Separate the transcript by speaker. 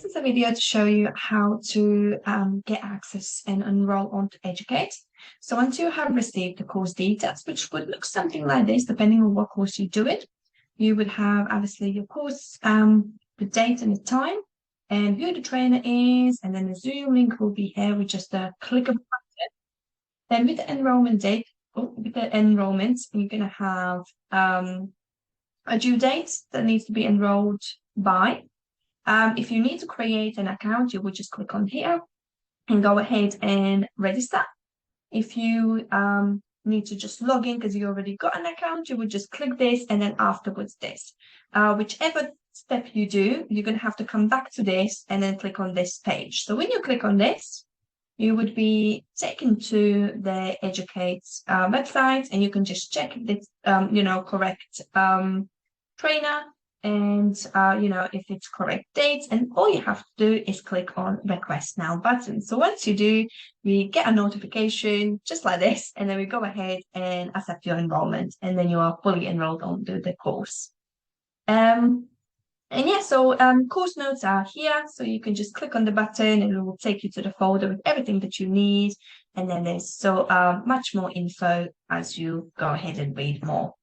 Speaker 1: is a video to show you how to get access and enroll onto Educate. So once you have received the course details, which would look something like this, depending on what course you do it, you would have obviously your course, the date and the time, and who the trainer is, and then the Zoom link will be here with just a click of a button. Then with the enrollment date, with the enrollment, you're going to have a due date that needs to be enrolled by. If you need to create an account, you would just click on here and go ahead and register. If you need to just log in because you already got an account, you would just click this and then afterwards this. Whichever step you do, you're going to have to come back to this and then click on this page. So when you click on this, you would be taken to the Educate website, and you can just check this, correct trainer, and if it's correct dates, and all you have to do is click on request now button. So once you do, we get a notification just like this, and then we go ahead and accept your enrollment, and then you are fully enrolled onto the course. Course notes are here, so you can just click on the button and it will take you to the folder with everything that you need, and then there's much more info as you go ahead and read more.